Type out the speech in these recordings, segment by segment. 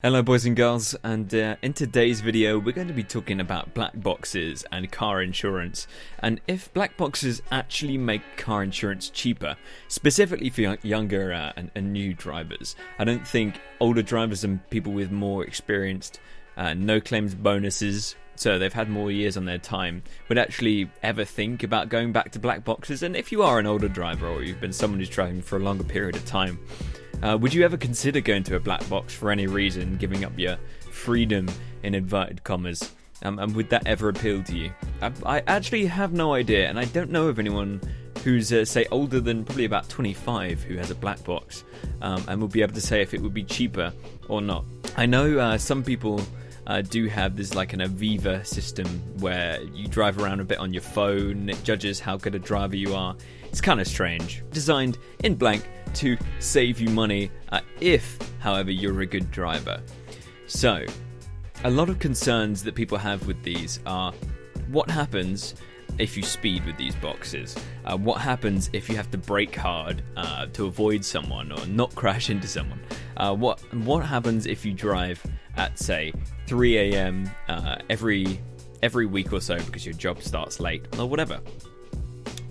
Hello boys and girls, and in today's video we're going to be talking about black boxes and car insurance, and if black boxes actually make car insurance cheaper, specifically for younger and new drivers. I don't think older drivers and people with more experienced no claims bonuses, so they've had more years on their time, would actually ever think about going back to black boxes. And if you are an older driver or you've been someone who's driving for a longer period of time, would you ever consider going to a black box for any reason, giving up your freedom in inverted commas? And would that ever appeal to you? I actually have no idea, and I don't know of anyone who's, say, older than probably about 25 who has a black box, and will be able to say if it would be cheaper or not. I know some people do have this like an Aviva system where you drive around a bit on your phone, it judges how good a driver you are. It's kind of strange. Designed in blank to save you money if, however, you're a good driver. So, a lot of concerns that people have with these are what happens if you speed with these boxes? What happens if you have to brake hard to avoid someone or not crash into someone? What happens if you drive at, say, 3 a.m. Every week or so because your job starts late or whatever?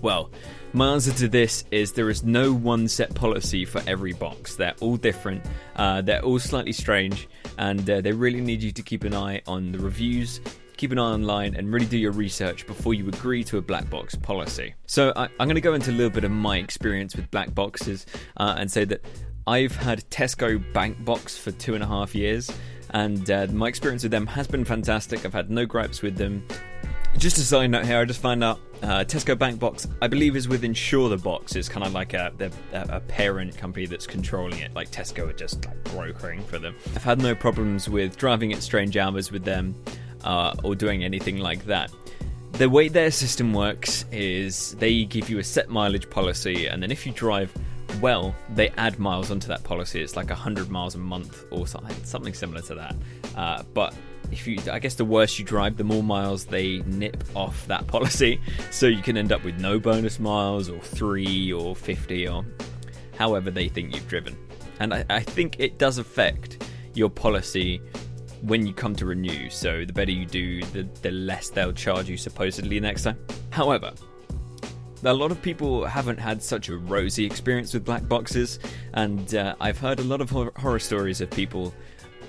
Well, my answer to this is there is no one set policy for every box. They're all different, they're all slightly strange, and they really need you to keep an eye on the reviews, keep an eye online, and really do your research before you agree to a black box policy. So I'm going to go into a little bit of my experience with black boxes and say that I've had Tesco Bank Box for 2.5 years, and my experience with them has been fantastic. I've had no gripes with them. Just a side note here, I just found out Tesco Bank Box, I believe, is with Insure the Box. It's kind of like a parent company that's controlling it, like Tesco are just like brokering for them. I've had no problems with driving at strange hours with them or doing anything like that. The way their system works is they give you a set mileage policy, and then if you drive well, they add miles onto that policy. It's like 100 miles a month or something similar to that. But I guess the worse you drive, the more miles they nip off that policy. So you can end up with no bonus miles, or 3 or 50, or however they think you've driven. And I think it does affect your policy when you come to renew. So the better you do, the less they'll charge you supposedly next time. However, a lot of people haven't had such a rosy experience with black boxes, and I've heard a lot of horror stories of people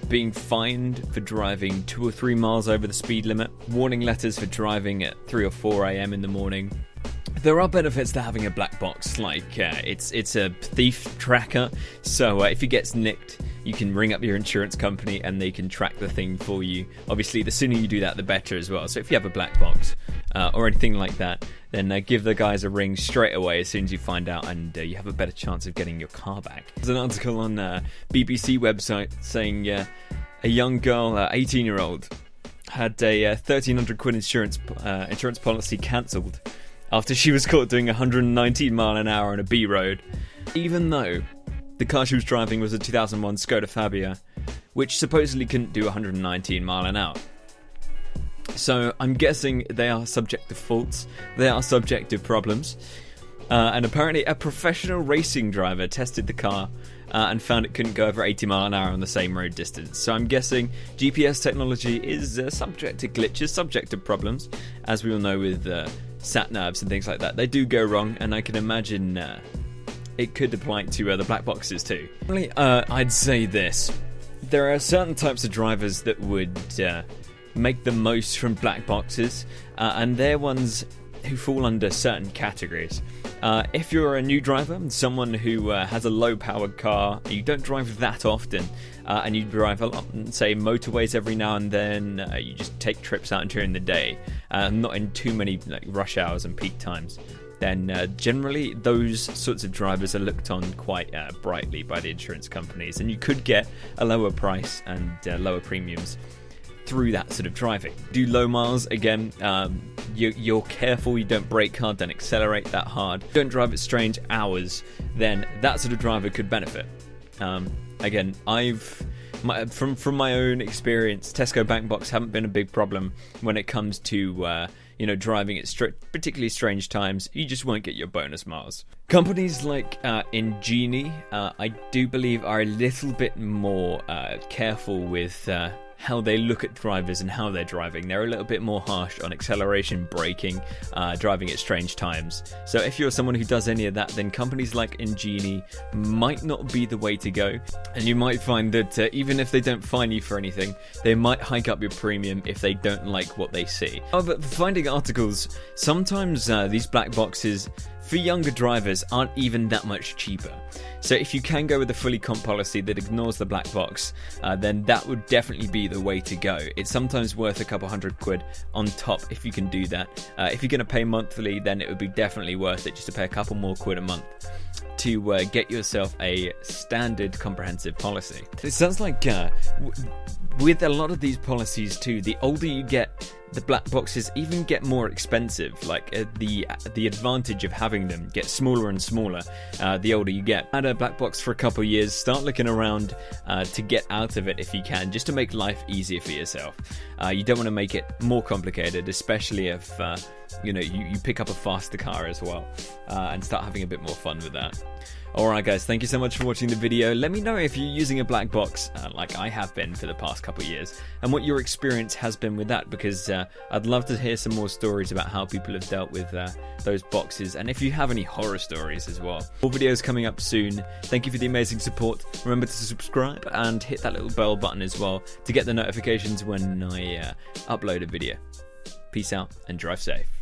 being fined for driving 2 or 3 miles over the speed limit, warning letters for driving at 3 or 4 a.m. in the morning. There are benefits to having a black box, like it's a thief tracker, so if it gets nicked, you can ring up your insurance company and they can track the thing for you. Obviously, the sooner you do that, the better as well. So if you have a black box or anything like that, then give the guys a ring straight away as soon as you find out, and you have a better chance of getting your car back. There's an article on BBC website saying a young girl, 18-year-old, had a 1,300 quid insurance policy cancelled after she was caught doing 119 mile an hour on a B road, even though the car she was driving was a 2001 Skoda Fabia, which supposedly couldn't do 119 mile an hour. So I'm guessing they are subject to faults, they are subject to problems, and apparently a professional racing driver tested the car and found it couldn't go over 80 mile an hour on the same road distance. So I'm guessing GPS technology is subject to glitches, subject to problems, as we all know with sat-navs and things like that. They do go wrong, and I can imagine it could apply to the black boxes too. I'd say this. There are certain types of drivers that would make the most from black boxes, and they're ones who fall under certain categories. If you're a new driver, someone who has a low-powered car, you don't drive that often, and you drive a lot, say, motorways every now and then, you just take trips out during the day, not in too many rush hours and peak times, then generally those sorts of drivers are looked on quite brightly by the insurance companies, and you could get a lower price and lower premiums through that sort of driving. Do low miles, again, you're careful, you don't brake hard, don't accelerate that hard, don't drive at strange hours, then that sort of driver could benefit. Again, I've from my own experience, Tesco bank box haven't been a big problem when it comes to driving at particularly strange times. You just won't get your bonus miles. Companies like Ingenie, I do believe, are a little bit more careful with how they look at drivers and how they're driving. They're a little bit more harsh on acceleration, braking, driving at strange times. So if you're someone who does any of that, then companies like Ingenie might not be the way to go. And you might find that even if they don't fine you for anything, they might hike up your premium if they don't like what they see. But finding articles, sometimes these black boxes for younger drivers aren't even that much cheaper. So if you can go with a fully comp policy that ignores the black box, then that would definitely be the way to go. It's sometimes worth a couple £100 on top if you can do that. If you're going to pay monthly, then it would be definitely worth it just to pay a couple more quid a month to get yourself a standard comprehensive policy. It sounds like with a lot of these policies too, the older you get, the black boxes even get more expensive. Like the advantage of having them gets smaller and smaller the older you get. Add a black box for a couple of years, start looking around to get out of it if you can, just to make life easier for yourself. You don't want to make it more complicated, especially if you pick up a faster car as well, and start having a bit more fun with that. Alright guys, thank you so much for watching the video. Let me know if you're using a black box like I have been for the past couple of years, and what your experience has been with that, because I'd love to hear some more stories about how people have dealt with those boxes, and if you have any horror stories as well. More videos coming up soon. Thank you for the amazing support. Remember to subscribe and hit that little bell button as well to get the notifications when I upload a video. Peace out and drive safe.